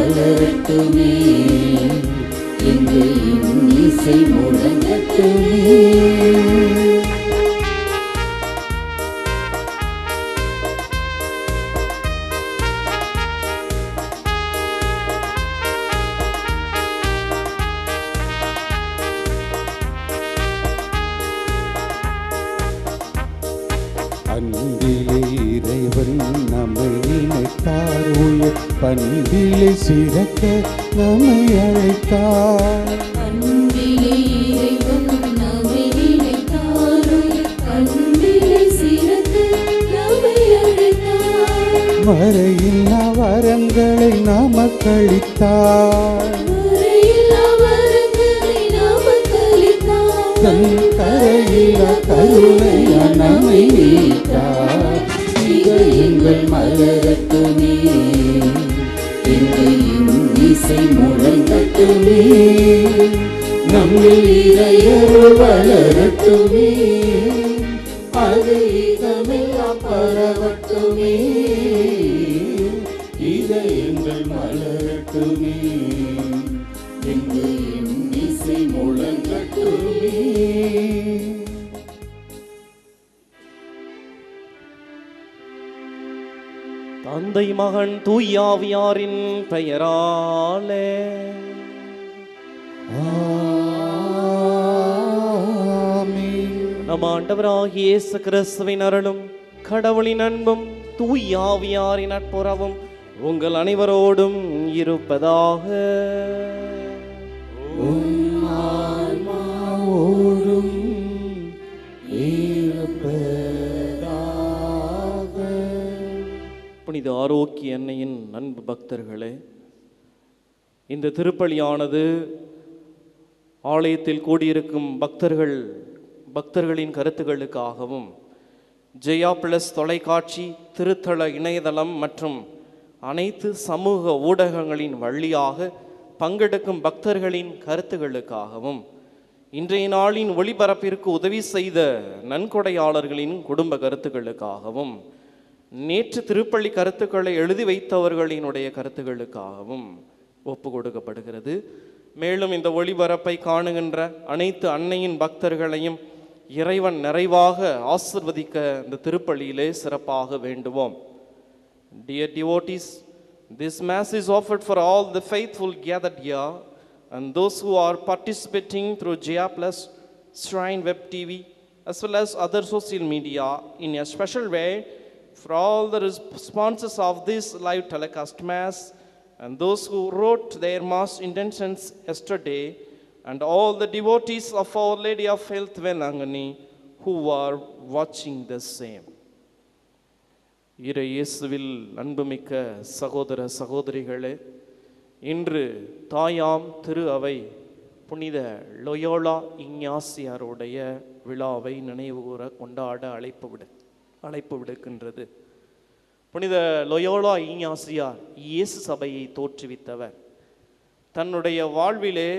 மலரட்டுமே, இங்கு இன்னிசை முழங்கட்டுமே. அன்பிலே இறைவன் நம்மை நினைத்தார், உயர் பண்பிலே சிறக்க நம்மை அழைத்தார். அன்பிலே இறைவன் நம்மை நினைத்தார், உயர் பண்பிலே சிறக்க நம்மை அழைத்தார். மறையில்லா வரங்களை நமக்களித்தார், தன் கரையில்லா கருணையா நம்மை மீட்டார். எங்கள் மலரட்டுமே, இங்கு இன்னிசை முழங்கட்டுமே, நம்மில் இறையருள் வளரட்டுமே, அது இதமெல்லாம் பரவட்டுமே. இதயங்கள் மலரட்டுமே, இங்கு இன்னிசை முழங்கட்டுமே. தந்தை மகன் தூயாவியாரின் பெயராலே நம் ஆண்டவராகிய இயேசு கிறிஸ்துவின் அருளும் கடவுளின் அன்பும் தூயாவியாரின் நட்புறவும் உங்கள் அனைவரோடும் இருப்பதாக. புனித ஆரோக்கிய அன்னையின் அன்பு பக்தர்களே, இந்த திருப்பலியானது ஆலயத்தில் கூடியிருக்கும் பக்தர்களின் கருத்துக்களுக்காகவும் ஜெயா பிளஸ் தொலைக்காட்சி, திருத்தல இணையதளம் மற்றும் அனைத்து சமூக ஊடகங்களின் வழியாக பங்கெடுக்கும் பக்தர்களின் கருத்துக்களுக்காகவும் இன்றைய நாளின் ஒளிபரப்பிற்கு உதவி செய்த நன்கொடையாளர்களின் குடும்ப கருத்துக்களுக்காகவும் நேற்று திருப்பள்ளி கருத்துக்களை எழுதி வைத்தவர்களினுடைய கருத்துக்களுக்காகவும் ஒப்பு கொடுக்கப்படுகிறது. மேலும் இந்த ஒளிபரப்பை காணுகின்ற அனைத்து அன்னையின் பக்தர்களையும் இறைவன் நிறைவாக ஆசிர்வதிக்க இந்த திருப்பள்ளியிலே சிறப்பாக வேண்டுவோம். Dear devotees, this mass is offered for all the faithful gathered here and those who are participating through Jaya Plus, Shrine Web TV, as well as other social media in a special way, for all the sponsors of this live telecast mass and those who wrote their mass intentions yesterday, and all the devotees of Our Lady of Health Velangani who are watching the same. இறை இயேசுவில் அன்புமிக்க சகோதர சகோதரிகளே, இன்று தாயாம் திரு அவை புனித Loyola இஞ்ஞாசியாருடைய விழாவை நினைவுகூர கொண்டாட அழைப்பு விடுக்கின்றது. புனித லொயோலா இஞ்ஞாசியார் இயேசு சபையை தோற்றுவித்தவர். தன்னுடைய வாழ்விலே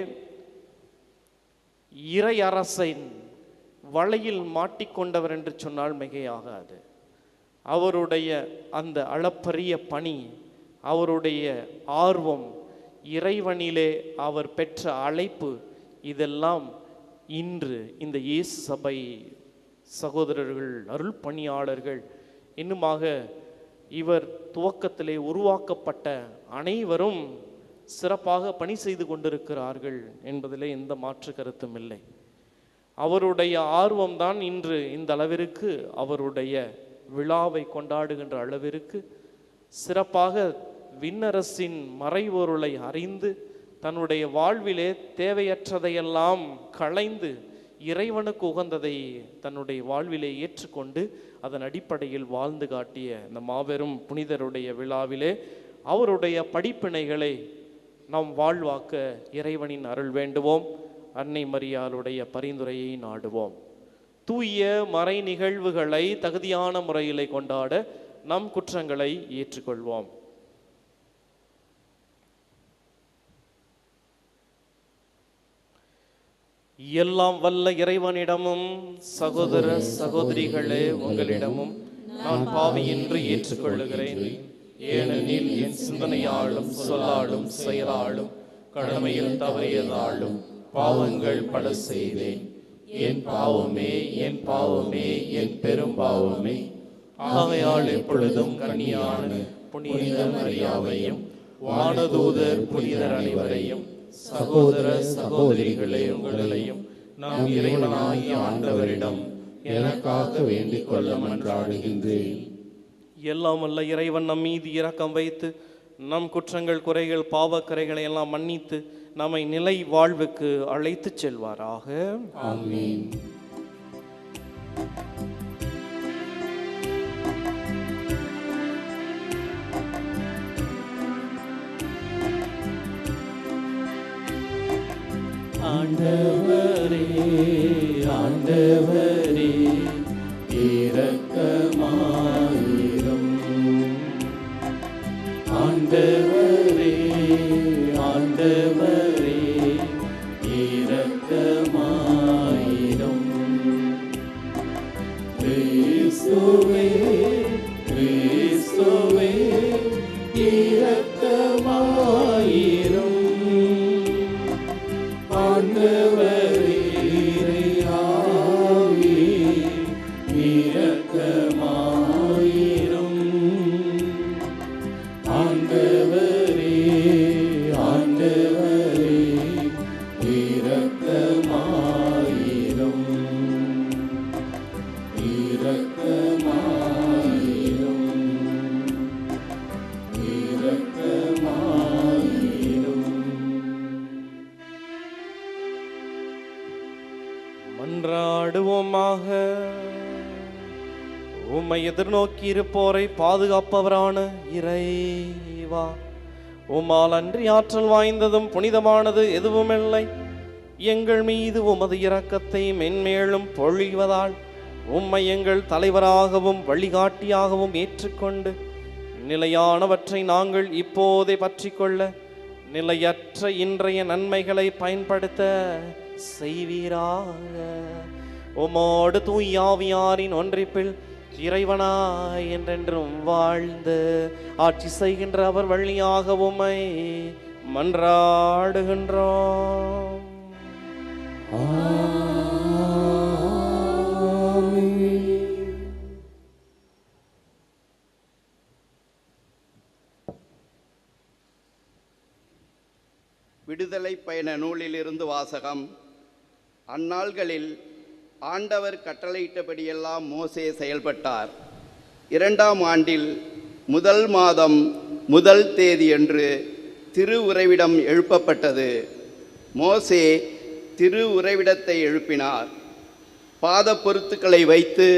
இறை அரசின் வலையில் மாட்டிக்கொண்டவர் என்று சொன்னால் மிகையாகாது. அவருடைய அந்த அளப்பரிய பணி, அவருடைய ஆர்வம், இறைவனிலே அவர் பெற்ற அழைப்பு, இதெல்லாம் இன்று இந்த இயேசு சபை சகோதரர்கள், அருள் பணியாளர்கள், இன்னுமாக இவர் துவக்கத்திலே உருவாக்கப்பட்ட அனைவரும் சிறப்பாக பணி செய்து கொண்டிருக்கிறார்கள் என்பதிலே எந்த மாற்று கருத்தும் இல்லை. அவருடைய ஆர்வம்தான் இன்று இந்த அளவிற்கு அவருடைய விழாவை கொண்டாடுகின்ற அளவிற்கு சிறப்பாக விண்ணரசின் மறைபொருளை அறிந்து தன்னுடைய வாழ்விலே தேவையற்றதையெல்லாம் களைந்து இறைவனுக்கு உகந்ததை தன்னுடைய வாழ்விலே ஏற்றுக்கொண்டு அதன் அடிப்படையில் வாழ்ந்து காட்டிய இந்த மாபெரும் புனிதருடைய விழாவிலே அவருடைய படிப்பினைகளை நாம் வாழ்வாக்க இறைவனின் அருள் வேண்டுவோம். அன்னை மரியாளுடைய பரிந்துரையை நாடுவோம். தூய மறை நிகழ்வுகளை தகுதியான முறையிலே கொண்டாட நம் குற்றங்களை ஏற்றுக்கொள்வோம். எல்லாம் வல்ல இறைவனிடமும் சகோதர சகோதரிகளே உங்களிடமும் நான் பாவி என்று ஏற்றுக்கொள்ளுகிறேன். ஏனெனில் என் சிந்தனையாலும் சொல்லாலும் செயலாலும் கடமையில் தவறியதாலும் பாவங்கள் பல செய்தேன். என் பாவமே, என் பாவமே, என் பெரும் பாவமே. ஆகையால் எப்பொழுதும் கன்னியான புனித மரியாவையும் வானதூதர் புனிதர் அனைவரையும் சகோதர சகோதரிகளே உங்களையும் நாம் இறைவனாகிய ஆண்டவரிடம் எனக்காக வேண்டிக் கொள்ள மன்றாடுகின்றேன். எல்லாம் வல்ல இறைவன் நம் மீது இரக்கம் வைத்து நம் குற்றங்கள் குறைகள் பாவக்கரைகளை எல்லாம் மன்னித்து நம்மை நிலை வாழ்வுக்கு அழைத்து செல்வாராக. ஆமென். ஆண்டவரே, ஆண்டவரே, இரக்கமாயிரும். ஆண்டவரே, ஆண்டவரே, இரக்கமாயிரும். கிறிஸ்துவே, கிறிஸ்துவே, இரக்கமாயிரும். ஆண்டவரே, இறையாவே, இரக்கமாயிரும். ஆண்டவரே, ஆண்டவரே, இரக்கமாயிரும். இரக்கமாயிரும். இரக்கமாயிரும். மன்றாடுவோமாக. உம்மை எதிர்நோக்கி இருப்போரை பாதுகாப்பவரான இறைவா, உம்மால் அன்றி ஆற்றல் வாய்ந்ததும் புனிதமானது எதுவுமில்லை. எங்கள் மீது உமது இரக்கத்தை மென்மேலும் பொழிவதால் உம்மை எங்கள் தலைவராகவும் வழிகாட்டியாகவும் ஏற்றுக்கொண்டு நிலையானவற்றை நாங்கள் இப்போதே பற்றிக்கொள்ள நிலையற்ற இன்றைய நன்மைகளை பயன்படுத்த செய்வீராக. உமோடு தூயாவியாரின் ஒன்றிப்பில் இறைவனாய் என்றென்றும் வாழ்ந்து ஆட்சி செய்கின்ற அவர் வழியாக உம்மை மன்றாடுகின்றோம். விடுதலை பயண நூலிலிருந்து வாசகம். அந்நாள்களில் ஆண்டவர் கட்டளையிட்டபடியெல்லாம் மோசே செயல்பட்டார். 2ஆம் ஆண்டில் 1 மாதம் 1 தேதியன்று திரு உறைவிடம் எழுப்பப்பட்டது. மோசே திரு உறைவிடத்தை எழுப்பினார். பாத பொருத்துக்களை வைத்து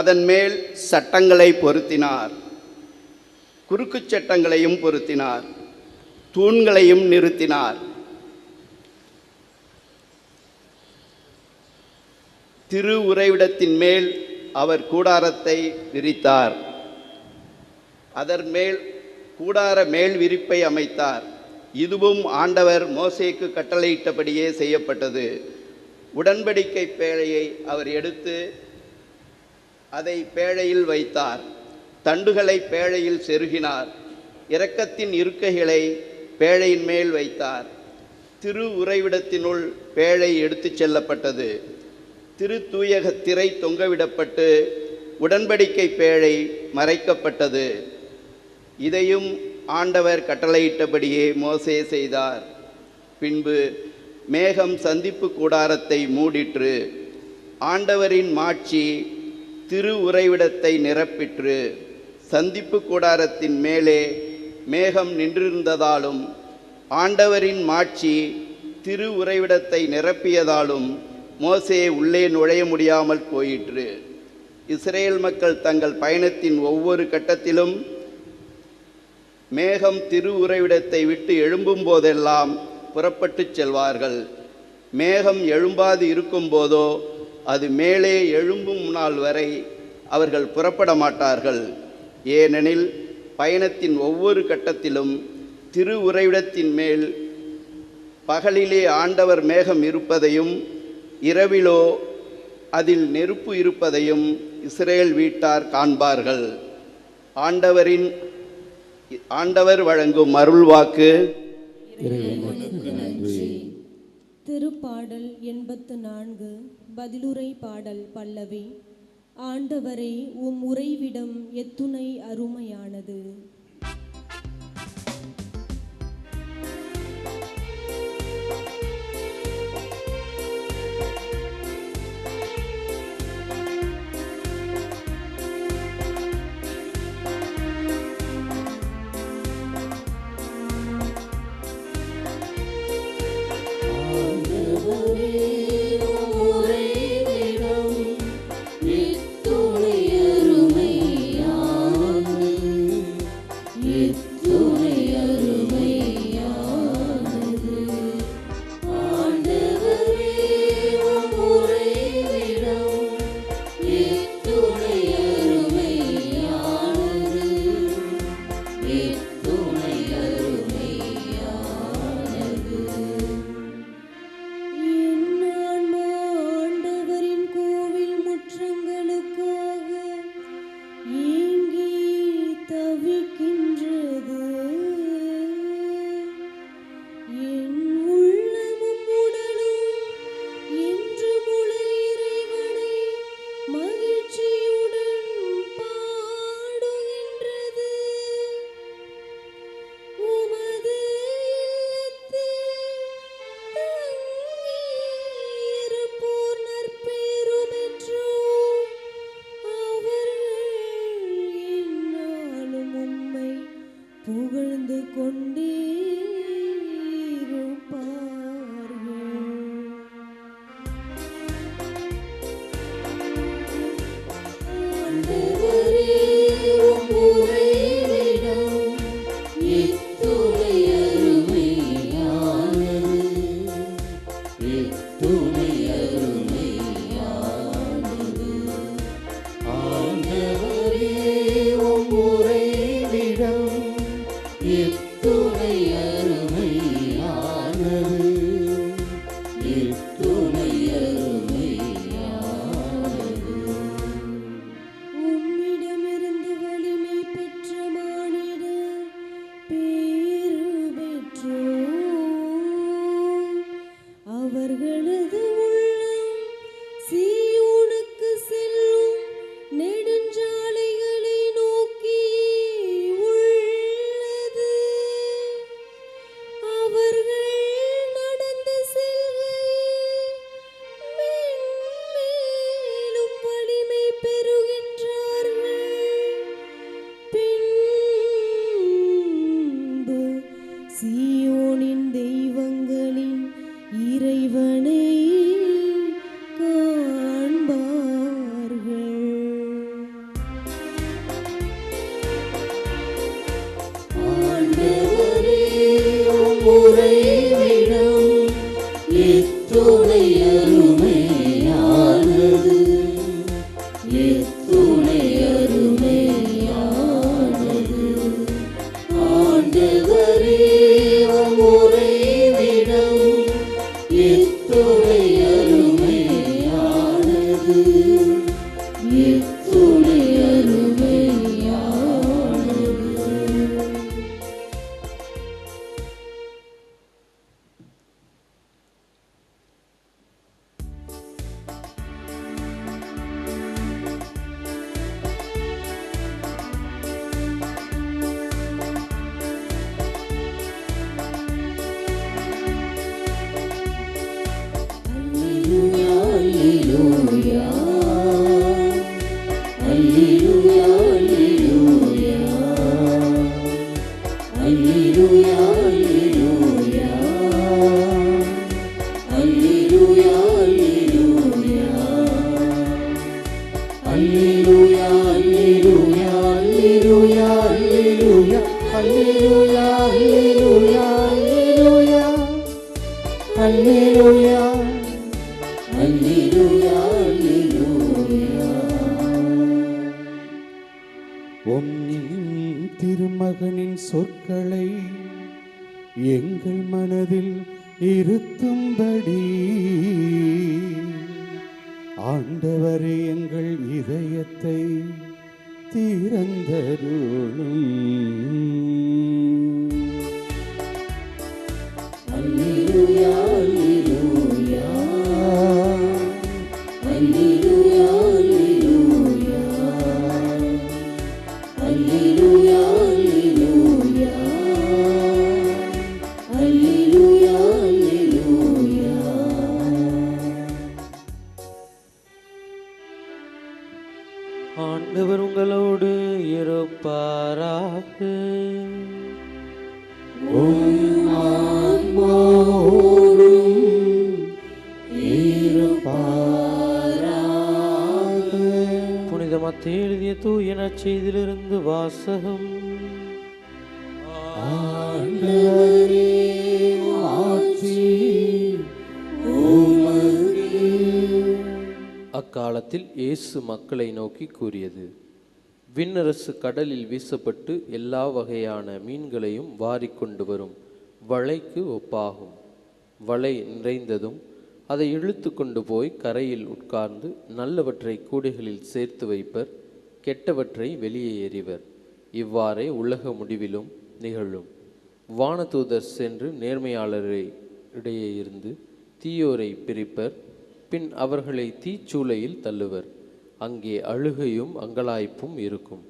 அதன் மேல் சட்டங்களை பொருத்தினார். குறுக்குச் சட்டங்களையும் பொருத்தினார். தூண்களையும் நிறுத்தினார். திரு உறைவிடத்தின் மேல் அவர் கூடாரத்தை விரித்தார். அதன் மேல் கூடார மேல் விரிப்பை அமைத்தார். இதுவும் ஆண்டவர் மோசேக்கு கட்டளையிட்டபடியே செய்யப்பட்டது. உடன்படிக்கை பேழையை அவர் எடுத்து அதை பேழையில் வைத்தார். தண்டுகளை பேழையில் செருகினார். இரக்கத்தின் இருக்கைகளை பேழையின் மேல் வைத்தார். திரு உறைவிடத்தினுள் பேழை எடுத்துச் செல்லப்பட்டது. திரு தூயக திரை தொங்கவிடப்பட்டு உடன்படிக்கை பேழை மறைக்கப்பட்டது. இதையும் ஆண்டவர் கட்டளையிட்டபடியே மோசே செய்தார். பின்பு மேகம் சந்திப்பு கூடாரத்தை மூடிற்று. ஆண்டவரின் மாட்சி திரு உறைவிடத்தை நிரப்பிற்று. சந்திப்பு கூடாரத்தின் மேலே மேகம் நின்றிருந்ததாலும் ஆண்டவரின் மாட்சி திரு உறைவிடத்தை நிரப்பியதாலும் மோசே உள்ளே நுழைய முடியாமல் போயிற்று. இஸ்ரேல் மக்கள் தங்கள் பயணத்தின் ஒவ்வொரு கட்டத்திலும் மேகம் திரு உறைவிடத்தை விட்டு எழும்பும் போதெல்லாம் புறப்பட்டு செல்வார்கள். மேகம் எழும்பாது இருக்கும்போதோ அது மேலே எழும்பும் நாள் வரை அவர்கள் புறப்பட மாட்டார்கள். ஏனெனில் பயணத்தின் ஒவ்வொரு கட்டத்திலும் திரு உறைவிடத்தின் மேல் பகலிலே ஆண்டவர் மேகம் இருப்பதையும் இரவிலோ அதில் நெருப்பு இருப்பதையும் இஸ்ரேல் வீட்டார் காண்பார்கள். ஆண்டவரின் ஆண்டவர் வழங்கும் அருள்வாக்கு. இறைவனுக்கு நன்றி. திருப்பாடல் 84 பதிலுரை பாடல் பல்லவி. ஆண்டவரே, உம் உறைவிடம் எத்துணை அருமையானது. புகழ்ந்து கொண்டே அவர்களது உள்ளம் சீயோனுக்கு செல்லும் நெடுஞ்சாலைகளை நோக்கி உள்ளது. அவர்கள் நடந்து செல்கையில் மேலும் வலிமை பெறுகின்றார்கள். பின்பு சீயோனின் தெய்வங்களின் இறைவனை காண்பார்கள். ஆண்டவரே, உம் உறைவிடம் எத்துணை அருமையானது, எத்துணை அருமையானது. ஆண்டவரே, உம் உறைவிடம் எத்துணை அருமையானது, எத்துணை அருமையானது. திருமகனின் சொற்களை எங்கள் மனதில் இருத்தும்படி ஆண்டவரே எங்கள் இதயத்தை திறந்தருளும். அல்லேலூயா அல்லேலூயா அல்லேலூயா அல்லேலூயா அல்லேலூயா அல்லேலூயா அல்லேலூயா அல்லேலூயா. ஆண்டவர் உங்களோடு இருப்பாராக. உம் ஆன்மாவோடும் இருப்பாராக. புனித மத்தேயு எழுதிய தூய நற்செய்தியிலிருந்து வாசகம். ஆண்டவரே ஆட்சி உமக்கே. அக்காலத்தில் இயேசு மக்களை நோக்கி கூறியது, விண்ணரசு கடலில் வீசப்பட்டு எல்லா வகையான மீன்களையும் வாரிக்கொண்டு வரும் வலைக்கு ஒப்பாகும். வலை நிறைந்ததும் அதை இழுத்து கொண்டு போய் கரையில் உட்கார்ந்து நல்லவற்றை கூடைகளில் சேர்த்து வைப்பர், கெட்டவற்றை வெளியே எறிவர். இவ்வாறே உலக முடிவிலும் நிகழும். வானதூதர் சென்று நேர்மையாளரை இடையே இருந்து தீயோரை பிரிப்பர், பின் அவர்களை தீச்சூளையில் தள்ளுவர். அங்கே அழுகையும் அங்கலாய்ப்பும் இருக்கும்.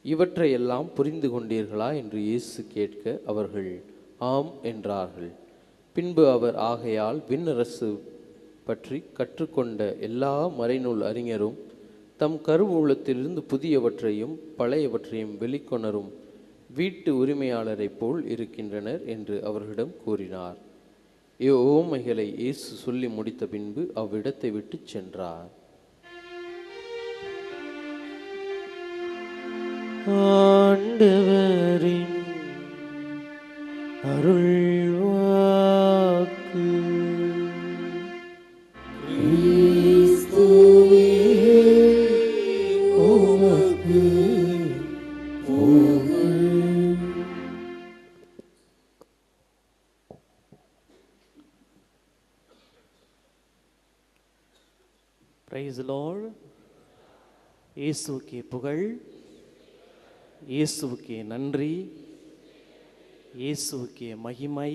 இவற்றையெல்லாம் புரிந்து கொண்டீர்களா என்று இயேசு கேட்க அவர்கள் ஆம் என்றார்கள். பின்பு அவர், ஆகையால் விண்ணரசு பற்றி கற்றுக்கொண்ட எல்லா மறைநூல் அறிஞரும் தம் கருவூலத்திலிருந்து புதியவற்றையும் பழையவற்றையும் வெளிக்கொணரும் வீட்டு உரிமையாளரைப் போல் இருக்கின்றனர் என்று அவர்களிடம் கூறினார். இவ்வுவமைகளை இயேசு சொல்லி முடித்த பின்பு அவ்விடத்தை விட்டு சென்றார். ஆண்டவரின் அருள்வாக்கு. கிறிஸ்துவே உமக்கு புகழ். Praise the Lord. இயேசுவுக்கே புகழ், இயேசுவுக்கே நன்றி, இயேசுவுக்கே மகிமை.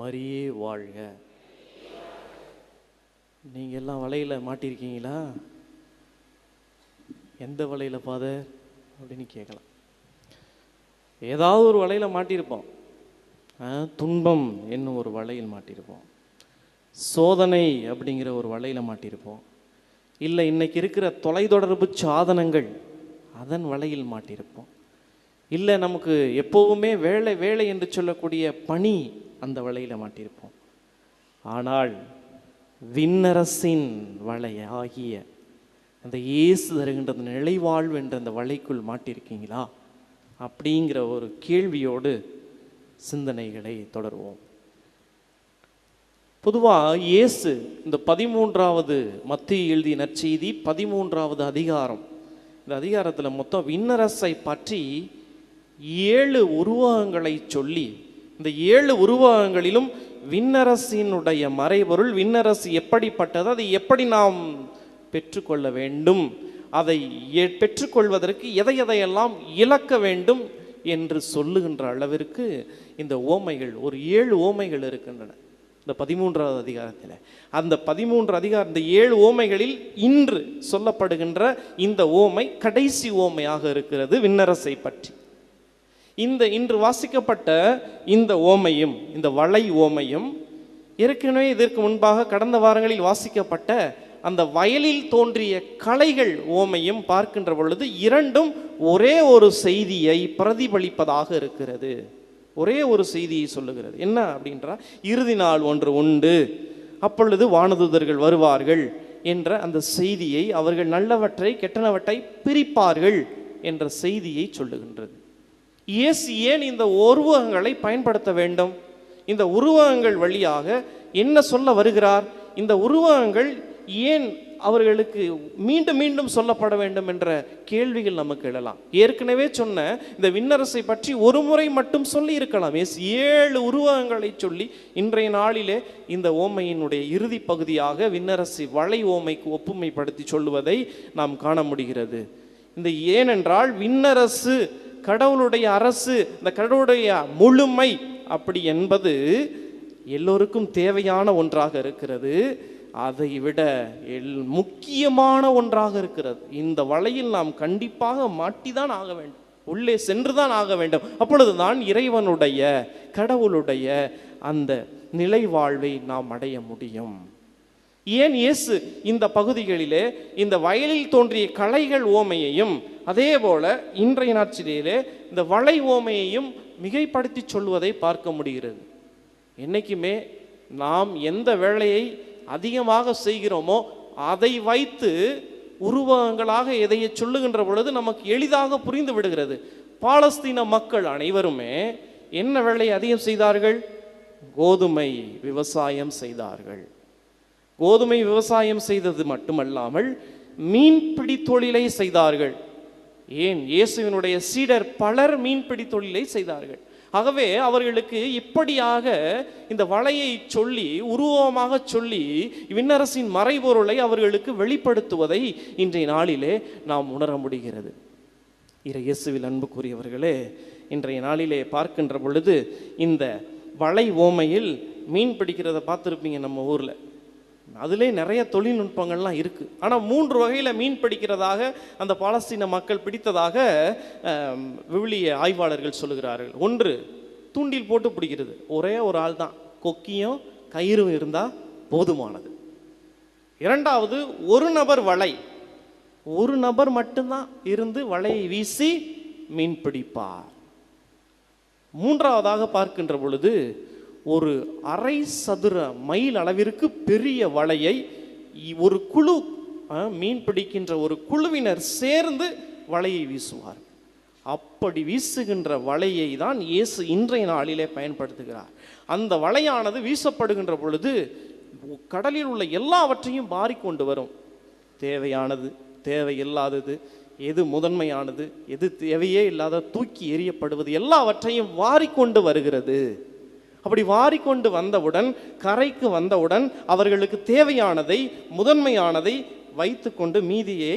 மரியே வாழ்க. நீங்க எல்லாம் வலையில மாட்டிருக்கீங்களா? எந்த வலையில ஃபாதர் அப்படின்னு கேட்கலாம். ஏதாவது ஒரு வலையில மாட்டியிருப்போம். துன்பம் என்னும் ஒரு வலையில் மாட்டியிருப்போம், சோதனை அப்படிங்கிற ஒரு வலையில் மாட்டியிருப்போம், இல்லை இன்னைக்கு இருக்கிற தொலைத்தொடர்பு சாதனங்கள் அதன் வலையில் மாட்டியிருப்போம், இல்லை நமக்கு எப்போவுமே வேலை வேலை என்று சொல்லக்கூடிய பணி அந்த வலையில் மாட்டியிருப்போம். ஆனால் விண்ணரசின் வலை ஆகிய அந்த இயேசு தருகின்ற அந்த நிலைவாழ்வு என்ற அந்த வலைக்குள் மாட்டியிருக்கீங்களா அப்படிங்கிற ஒரு கேள்வியோடு சிந்தனைகளை தொடருவோம். பொதுவாக இயேசு இந்த 13வது மத்தேயு எழுதிய நற்செய்தி 13வது அதிகாரம், இந்த அதிகாரத்தில் மொத்தம் விண்ணரசை பற்றி 7 உருவகங்களை சொல்லி, இந்த 7 உருவகங்களிலும் விண்ணரசினுடைய மறைபொருள், விண்ணரசு எப்படிப்பட்டது, அதை எப்படி நாம் பெற்றுக்கொள்ள வேண்டும், அதை பெற்றுக்கொள்வதற்கு எதையெல்லாம் இழக்க வேண்டும் என்று சொல்லுகின்ற அளவிற்கு இந்த ஓமைகள், ஒரு 7 ஓமைகள் இருக்கின்றன இந்த 13வது அதிகாரத்தில். அந்த 13 அதிகாரம், இந்த 7 ஓமைகளில் இன்று சொல்லப்படுகின்ற இந்த ஓமை கடைசி ஓமையாக இருக்கிறது விண்ணரசை பற்றி. இந்த இன்று வாசிக்கப்பட்ட இந்த ஓமையும், இந்த வலை ஓமையும், ஏற்கனவே இதற்கு முன்பாக கடந்த வாரங்களில் வாசிக்கப்பட்ட அந்த வயலில் தோன்றிய களைகள் ஓமையும் பார்க்கின்ற பொழுது இரண்டும் ஒரே ஒரு செய்தியை பிரதிபலிப்பதாக இருக்கிறது. ஒரே ஒரு செய்தியை சொல்லுகிறது. என்ன அப்படின்றா, இறுதி நாள் ஒன்று உண்டு, அப்பொழுது வானதூதர்கள் வருவார்கள் என்ற அந்த செய்தியை, அவர்கள் நல்லவற்றை கெட்டனவற்றை பிரிப்பார்கள் என்ற செய்தியை சொல்லுகின்றது. இயேசு ஏன் இந்த உருவகங்களை பயன்படுத்த வேண்டும்? இந்த உருவகங்கள் வழியாக என்ன சொல்ல வருகிறார்? இந்த உருவகங்கள் ஏன் அவர்களுக்கு மீண்டும் மீண்டும் சொல்லப்பட வேண்டும் என்ற கேள்விகள் நமக்கு எழலாம். ஏற்கனவே சொன்ன இந்த விண்ணரசை பற்றி ஒரு முறை மட்டும் சொல்லி இருக்கலாம். 7 உருவகங்களை சொல்லி இன்றைய நாளிலே இந்த ஓமையினுடைய இறுதி பகுதியாக விண்ணரசை வலை ஓமைக்கு ஒப்புமைப்படுத்தி சொல்லுவதை நாம் காண முடிகிறது. இந்த ஏனென்றால் விண்ணரசு, கடவுளுடைய அரசு, இந்த கடவுளுடைய முழுமை அப்படி என்பது எல்லோருக்கும் தேவையான ஒன்றாக இருக்கிறது. அதை விட முக்கியமான ஒன்றாக இருக்கிறது. இந்த வலையில் நாம் கண்டிப்பாக மாட்டிதான் ஆக வேண்டும், உள்ளே சென்றுதான் ஆக வேண்டும். அப்பொழுதுதான் இறைவனுடைய, கடவுளுடைய அந்த நிலை வாழ்வை நாம் அடைய முடியும். ஏன் இயேசு இந்த பகுதிகளிலே இந்த வயலில் தோன்றிய களைகள் ஓமையையும் அதே போல இன்றைய நாட்களிலே இந்த வளை ஓமையையும் மிகைப்படுத்தி சொல்வதை பார்க்க முடிகிறது. என்னைக்குமே நாம் எந்த வேலையை அதிகமாக செய்கிறோமோ அதை வைத்து உருவகங்களாக எதையை சொல்லுகின்ற பொழுது நமக்கு எளிதாக புரிந்து விடுகிறது. பாலஸ்தீன மக்கள் அனைவருமே என்ன வேலையை அதிகம் செய்தார்கள்? கோதுமை விவசாயம் செய்தார்கள். கோதுமை விவசாயம் செய்தது மட்டுமல்லாமல் மீன்பிடி தொழிலை செய்தார்கள். ஏன், இயேசுவினுடைய சீடர் பலர் மீன்பிடி தொழிலை செய்தார்கள். ஆகவே அவர்களுக்கு இப்படியாக இந்த வலையை சொல்லி, உருவமாக சொல்லி விண்ணரசின் மறைபொருளை அவர்களுக்கு வெளிப்படுத்துவதை இன்றைய நாளிலே நாம் உணர முடிகிறது. இயேசுவில் அன்புக்குரியவர்களே, இன்றைய நாளிலே பார்க்கின்ற பொழுது இந்த வலை ஓமையில் மீன் பிடிக்கிறத பார்த்துருப்பீங்க நம்ம ஊரில். அதிலே நிறைய தொழில்நுட்பங்கள்லாம் இருக்குது. ஆனால் 3 வகையில் மீன் பிடிக்கிறதாக அந்த பாலஸ்தீன மக்கள் பிடித்ததாக விவிலிய ஆய்வாளர்கள் சொல்லுகிறார்கள். 1, தூண்டில் போட்டு பிடிக்கிறது. ஒரே ஒரு ஆள் தான், கொக்கியும் கயிறும் இருந்தால் போதுமானது. 2வது, ஒரு நபர் வலை, ஒரு நபர் மட்டும்தான் இருந்து வலையை வீசி மீன் பிடிப்பார். 3வதாக பார்க்கின்ற பொழுது ஒரு அரை சதுர மைல் அளவிற்கு பெரிய வலையை ஒரு குழு, மீன் பிடிக்கின்ற ஒரு குழுவினர் சேர்ந்து வலையை வீசுவார். அப்படி வீசுகின்ற வலையை தான் இயேசு இன்றைய நாளிலே பயன்படுத்துகிறார். அந்த வலையானது வீசப்படுகின்ற பொழுது கடலில் உள்ள எல்லாவற்றையும் வாரிக்கொண்டு வரும். தேவையானது, தேவையில்லாதது, எது முதன்மையானது, எது தேவையே இல்லாத தூக்கி எறியப்படுவது, எல்லாவற்றையும் வாரிக்கொண்டு வருகிறது. அப்படி வாரிக்கொண்டு வந்தவுடன், கரைக்கு வந்தவுடன் அவர்களுக்கு தேவையானதை, முதன்மையானதை வைத்து கொண்டு மீதியை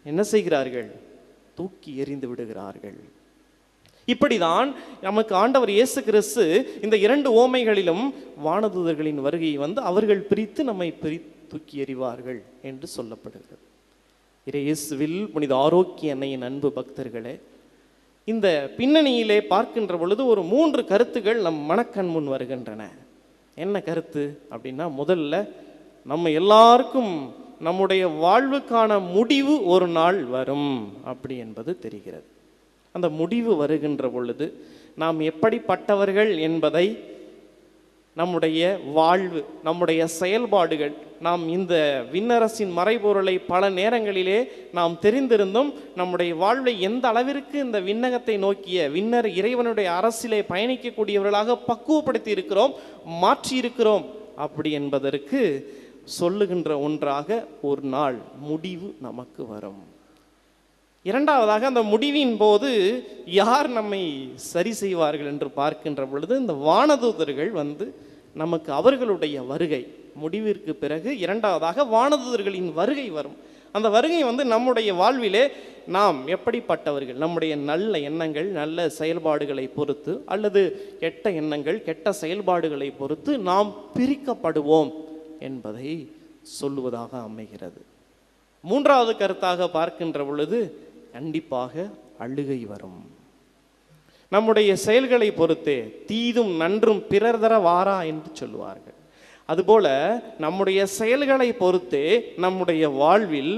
என்ன செய்கிறார்கள்? தூக்கி எறிந்து விடுகிறார்கள். இப்படிதான் நமக்கு ஆண்டவர் இயேசு கிறிஸ்து இந்த 2 ஓமைகளிலும் வானதூதர்களின் வருகையை வந்து அவர்கள் பிரித்து நம்மை தூக்கி எறிவார்கள் என்று சொல்லப்படுகிறது. இயேசுவில் புனித ஆரோக்கிய அன்னையின் அன்பு பக்தர்களே, இந்த பின்னணியிலே பார்க்கின்ற பொழுது ஒரு 3 கருத்துகள் நம் மனக்கண் முன் வருகின்றன. என்ன கருத்து அப்படின்னா, முதல்ல நம்ம எல்லாருக்கும் நம்முடைய வாழ்வுக்கான முடிவு ஒரு நாள் வரும் அப்படி என்பது தெரிகிறது. அந்த முடிவு வருகின்ற பொழுது நாம் எப்படிப்பட்டவர்கள் என்பதை, நம்முடைய வாழ்வு, நம்முடைய செயல்பாடுகள், நாம் இந்த விண்ணரசின் மறைபொருளை பல நேரங்களிலே நாம் தெரிந்திருந்தும் நம்முடைய வாழ்வை எந்த அளவிற்கு இந்த விண்ணகத்தை நோக்கிய விண்ணர் இறைவனுடைய அரசிலே பயணிக்கக்கூடியவர்களாக பக்குவப்படுத்தி இருக்கிறோம், மாற்றி இருக்கிறோம் அப்படி என்பதற்கு சொல்லுகின்ற ஒன்றாக ஒரு நாள் முடிவு நமக்கு வரும். 2வதாக, அந்த முடிவின் போது யார் நம்மை சரி செய்வார்கள் என்று பார்க்கின்ற பொழுது இந்த வானதூதர்கள் வந்து நமக்கு அவர்களுடைய வருகை, முடிவிற்கு பிறகு 2வதாக வானதூதர்களின் வருகை வரும். அந்த வருகை வந்து நம்முடைய வாழ்விலே நாம் எப்படிப்பட்டவர்கள், நம்முடைய நல்ல எண்ணங்கள், நல்ல செயல்பாடுகளை பொறுத்து, அல்லது கெட்ட எண்ணங்கள், கெட்ட செயல்பாடுகளை பொறுத்து நாம் பிரிக்கப்படுவோம் என்பதை சொல்லுவதாக அமைகிறது. 3வது கருத்தாக பார்க்கின்ற பொழுது கண்டிப்பாக அழுகை வரும். நம்முடைய செயல்களை பொறுத்தே தீதும் நன்றும் பிறர் தர வாரா என்று சொல்லுவார்கள். அதுபோல நம்முடைய செயல்களை பொறுத்தே நம்முடைய வாழ்வில்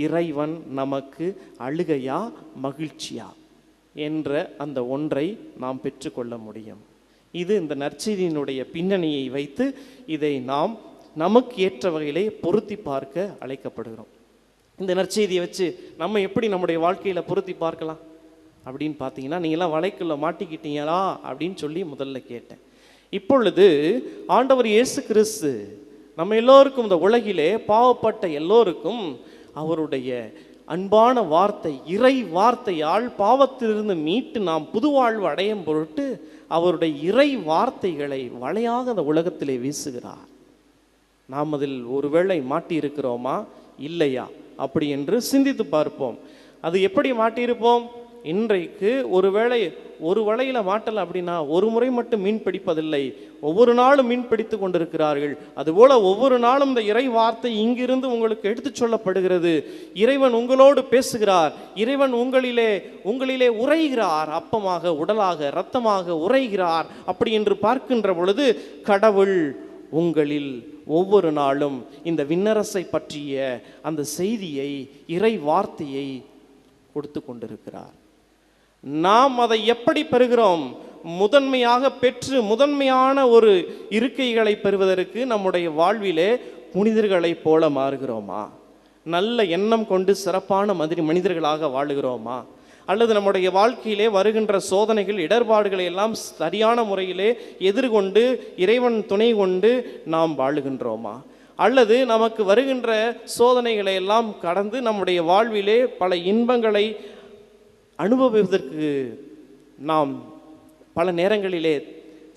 இறைவன் நமக்கு அழுகையா மகிழ்ச்சியா என்ற அந்த ஒன்றை நாம் பெற்றுக்கொள்ள முடியும். இது இந்த நற்செய்தியினுடைய பின்னணியை வைத்து இதை நாம் நமக்கு ஏற்ற வகையிலே பொருத்தி பார்க்க அழைக்கப்படுகிறோம். இந்த நற்செய்தியை வச்சு நம்ம எப்படி நம்முடைய வாழ்க்கையில் பொருத்தி பார்க்கலாம் அப்படின்னு பார்த்தீங்கன்னா, நீங்களாம் வலைக்குள்ள மாட்டிக்கிட்டீங்களா அப்படின்னு சொல்லி முதல்ல கேட்டேன். இப்பொழுது ஆண்டவர் இயேசு கிறிஸ்து நம்ம எல்லோருக்கும், இந்த உலகிலே பாவப்பட்ட எல்லோருக்கும் அவருடைய அன்பான வார்த்தை, இறை வார்த்தையால் பாவத்திலிருந்து மீட்டு நாம் புது வாழ்வு அடையும் பொருட்டு அவருடைய இறை வார்த்தைகளை வலையாக அந்த உலகத்திலே வீசுகிறார். நாம் அதில் ஒருவேளை மாட்டி இருக்கிறோமா இல்லையா அப்படி என்று சிந்தித்து பார்ப்போம். அது எப்படி மாட்டியிருப்போம்? இன்றைக்கு ஒரு வலையில் மாட்டலை அப்படின்னா ஒரு முறை மட்டும் மீன் பிடிப்பதில்லை, ஒவ்வொரு நாளும் மீன் பிடித்து கொண்டிருக்கிறார்கள். அதுபோல ஒவ்வொரு நாளும் இந்த இறை வார்த்தை இங்கிருந்து உங்களுக்கு எடுத்து சொல்லப்படுகிறது. இறைவன் உங்களோடு பேசுகிறார், இறைவன் உங்களிலே உரைகிறார், அப்பமாக உடலாக இரத்தமாக உரைகிறார். அப்படி என்று பார்க்கின்ற பொழுது கடவுள் உங்களில் ஒவ்வொரு நாளும் இந்த விண்ணரசை பற்றிய அந்த செய்தியை, இறை வார்த்தையை கொடுத்து கொண்டிருக்கிறார். நாம் அதை எப்படி பெறுகிறோம்? முதன்மையாக பெற்று முதன்மையான ஒரு இருக்கைகளை பெறுவதற்கு நம்முடைய வாழ்விலே புனிதர்களைப் போல மாறுகிறோமா? நல்ல எண்ணம் கொண்டு சிறப்பான மனிதர்களாக வாழுகிறோமா? அல்லது நம்முடைய வாழ்க்கையிலே வருகின்ற சோதனைகள், இடர்பாடுகளை எல்லாம் சரியான முறையிலே எதிர்கொண்டு இறைவன் துணை கொண்டு நாம் வாழுகின்றோமா? அல்லது நமக்கு வருகின்ற சோதனைகளை எல்லாம் கடந்து நம்முடைய வாழ்விலே பல இன்பங்களை அனுபவிப்பதற்கு நாம் பல நேரங்களிலே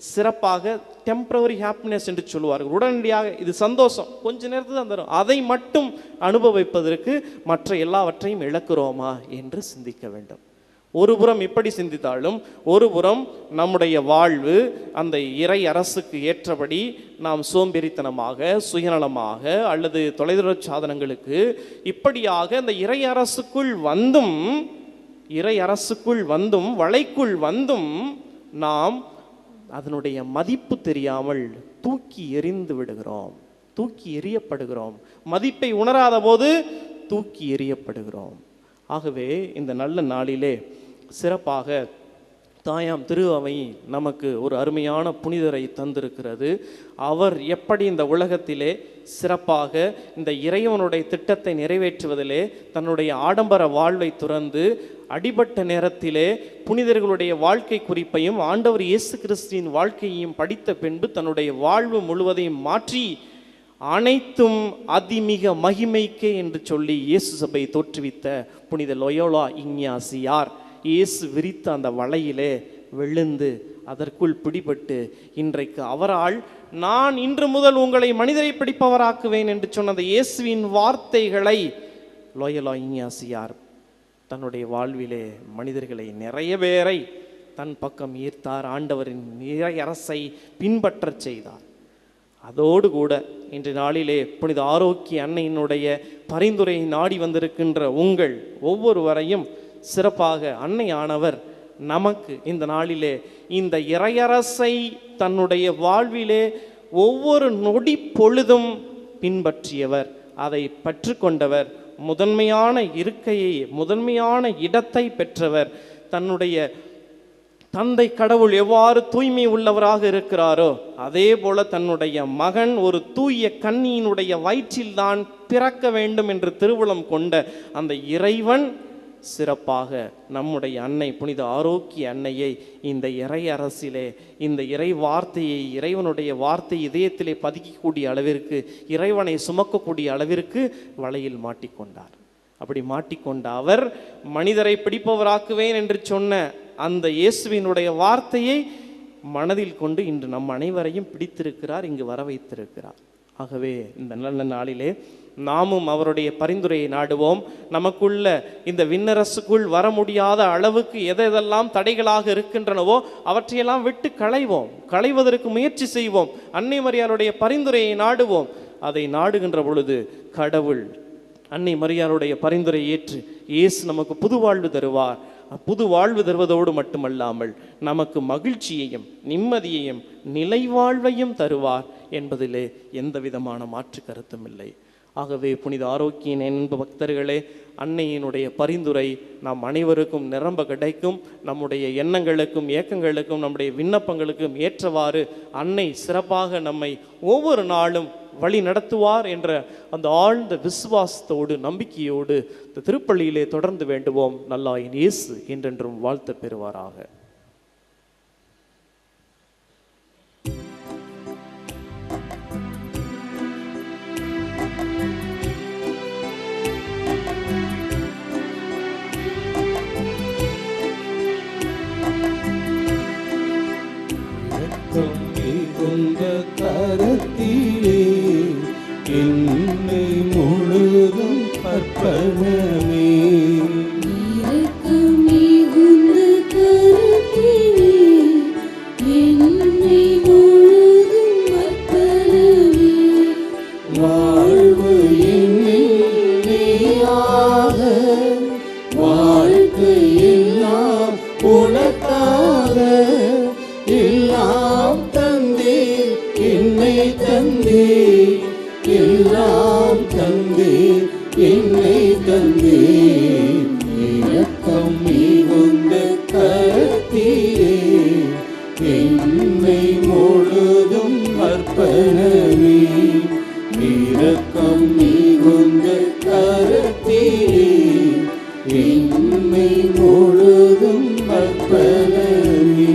சிறப்பாக டெம்பரவரி ஹாப்பினஸ் என்று சொல்லுவார்கள். உடனடியாக இது சந்தோஷம் கொஞ்ச நேரத்தில் தான் தரும், அதை மட்டும் அனுபவிப்பதற்கு மற்ற எல்லாவற்றையும் இழக்கிறோமா என்று சிந்திக்க வேண்டும். ஒரு புறம் இப்படி சிந்தித்தாலும், ஒரு புறம் நம்முடைய வாழ்வு அந்த இறை அரசுக்கு ஏற்றபடி நாம் சோம்பேறித்தனமாக, சுயநலமாக அல்லது தொலைதூர சாதனங்களுக்கு இப்படியாக இந்த இறை அரசுக்குள் வந்தும் வலைக்குள் வந்தும் நாம் அதனுடைய மதிப்பு தெரியாமல் தூக்கி எறிந்து விடுகிறோம், தூக்கி எறியப்படுகிறோம். மதிப்பை உணராத போது தூக்கி எறியப்படுகிறோம். ஆகவே இந்த நல்ல நாளிலே சிறப்பாக தாயாம் திரு அவை நமக்கு ஒரு அருமையான புனிதரை தந்திருக்கிறது. அவர் எப்படி இந்த உலகத்திலே சிறப்பாக இந்த இறைவனுடைய திட்டத்தை நிறைவேற்றுவதிலே தன்னுடைய ஆடம்பர வாழ்வை துறந்து அடிபட்ட நேரத்திலே புனிதர்களுடைய வாழ்க்கை குறிப்பையும் ஆண்டவர் இயேசு கிறிஸ்துவின் வாழ்க்கையையும் படித்த பின்பு தன்னுடைய வாழ்வு முழுவதையும் மாற்றி அனைத்தும் அதிமிக மகிமைக்கே என்று சொல்லி இயேசு சபை தோற்றுவித்த புனித லொயோலா இஞ்ஞாசியார் இயேசு விரித்த அந்த வலையிலே விழுந்து அதற்குள் பிடிபட்டு இன்றைக்கு அவரால் நான் இன்று முதல் உங்களை மனிதரை பிடிப்பவராக்குவேன் என்று சொன்ன அந்த இயேசுவின் வார்த்தைகளை லொயோலா இஞ்ஞாசியார் தன்னுடைய வாழ்விலே மனிதர்களை நிறைய பேரை தன் பக்கம் ஈர்த்தார். ஆண்டவரின் இறை அரசை பின்பற்றச் செய்தார். அதோடு கூட இன்று நாளிலே புனித ஆரோக்கிய அன்னையினுடைய பரிந்துரையை நாடி வந்திருக்கின்ற உங்கள் ஒவ்வொருவரையும் சிறப்பாக அன்னையானவர் நமக்கு இந்த நாளிலே இந்த இறையரசை தன்னுடைய வாழ்விலே ஒவ்வொரு நொடி பொழுதும் பின்பற்றியவர், அதை பற்றுக்கொண்டவர், முதன்மையான இருக்கையை, முதன்மையான இடத்தை பெற்றவர். தன்னுடைய தந்தை கடவுள் எவ்வாறு தூய்மை உள்ளவராக இருக்கிறாரோ அதே போல தன்னுடைய மகன் ஒரு தூய கன்னியினுடைய வயிற்றில்தான் பிறக்க வேண்டும் என்று திருவுளம் கொண்ட அந்த இறைவன் சிறப்பாக நம்முடைய அன்னை புனித ஆரோக்கிய அன்னையை இந்த இறை அரசிலே இந்த இறை வார்த்தையை, இறைவனுடைய வார்த்தை இதயத்திலே பதிக்கக்கூடிய அளவிற்கு, இறைவனை சுமக்கக்கூடிய அளவிற்கு வலையில் மாட்டிக்கொண்டார். அப்படி மாட்டிக்கொண்ட அவர் மனிதரை பிடிப்பவராக்குவேன் என்று சொன்ன அந்த இயேசுவினுடைய வார்த்தையை மனதில் கொண்டு இன்று நம் அனைவரையும் பிடித்திருக்கிறார், இங்கு வர வைத்திருக்கிறார். ஆகவே இந்த நல்ல நாளிலே நாமும் அவருடைய பரிந்துரையை நாடுவோம். நமக்குள்ள இந்த விண்ணரசுக்குள் வர முடியாத அளவுக்கு எதெல்லாம் தடைகளாக இருக்கின்றனவோ அவற்றையெல்லாம் விட்டு களைவதற்கு முயற்சி செய்வோம். அன்னை மரியாளுடைய பரிந்துரையை நாடுவோம். அதை நாடுகின்ற பொழுது கடவுள் அன்னை மரியாளுடைய பரிந்துரை ஏற்று இயேசு நமக்கு புது வாழ்வு தருவார். புது வாழ்வு தருவதோடு மட்டுமல்லாமல் நமக்கு மகிழ்ச்சியையும் நிம்மதியையும் நிலைவாழ்வையும் தருவார் என்பதிலே எந்த விதமான மாற்று கருத்தும் இல்லை. ஆகவே புனித ஆரோக்கிய என்ப பக்தர்களே, அன்னையினுடைய பரிந்துரை நாம் அனைவருக்கும் நிரம்ப கிடைக்கும். நம்முடைய எண்ணங்களுக்கும் ஏக்கங்களுக்கும் நம்முடைய விண்ணப்பங்களுக்கும் ஏற்றவாறு அன்னை சிறப்பாக நம்மை ஒவ்வொரு நாளும் வழி நடத்துவார் என்ற அந்த ஆழ்ந்த விசுவாசத்தோடு நம்பிக்கையோடு இந்த திருப்பள்ளியிலே தொடர்ந்து வேண்டுவோம். நல்லாயின் இயேசு என்றென்றும் வாழ்த்து பெறுவாராக. கரத்திலே என்னை முழுதும் பற்பனமே வணங்கே இரக்கம் மிகுந்த கரத்திலே என்னை முழுதும் அர்ப்பணமே இரக்கம் மிகுந்த கரத்திலே என்னை முழுதும் அர்ப்பணமே.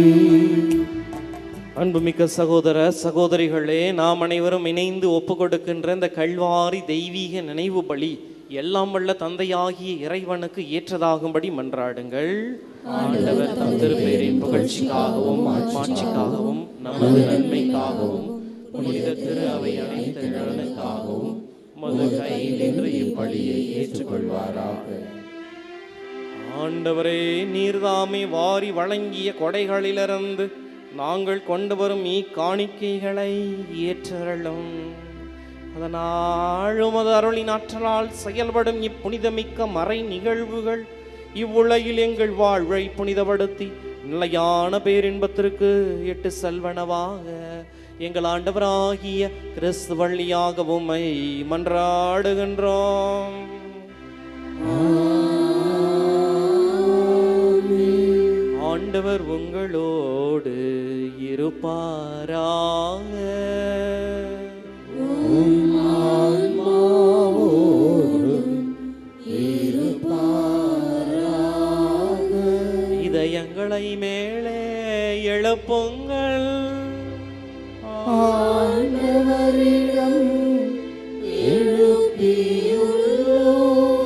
அன்புமிக்க சகோதர சகோதரிகளே, நாம் அனைவரும் இணைந்து ஒப்பு கொடுக்கின்ற இந்த கல்வாரி தெய்வீக நினைவு பலி எல்லாம் வல்ல தந்தையாகிய இறைவனுக்கு ஏற்றதாகும்படி மன்றாடுங்கள். ஆண்டவர் தம் திருப்பெயரின் புகழ்ச்சிக்காகவும் மாட்சிக்காகவும் நமது நன்மைக்காகவும் புனித திரு அவை அனைத்த நலனுக்காகவும் மது கையில் நின்று இப்பலியை ஏற்றுக்கொள்வாராக. ஆண்டவரே, நீர்தாமே வாரி வழங்கிய கொடைகளிலிருந்து நாங்கள் கொண்டு வரும் காணிக்கைகளை ஏற்றருளும். அதனால் உமது அருளின் ஆற்றலால் செயல்படும் இப்புனிதமிக்க மறை நிகழ்வுகள் இவ்வுலகில் எங்கள் வாழ்வை புனிதப்படுத்தி நிலையான பேரின்பத்திற்கு எட்டு செல்வனவாக எங்கள் ஆண்டவராகிய கிறிஸ்து வழியாக உம்மை மன்றாடுகின்றோம். ஆண்டவர் உங்களோடு இருப்பாராக. இதயங்களை மேலே எழுப்புங்கள்.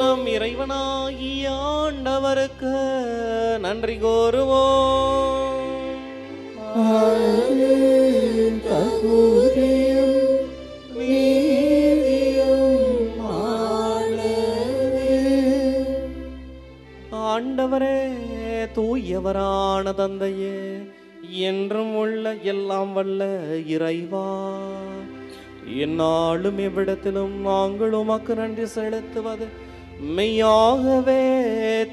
நம் இறைவனாகிய ஆண்டவருக்கு நன்றி கூறுவோம். ஆண்டவரே, தூயவரான தந்தையே, என்றும் உள்ள எல்லாம் வல்ல இறைவா, எந்நாளும் எவ்விடத்திலும் நாங்கள் உமக்கு நன்றி செலுத்துவது மெய்யாகவே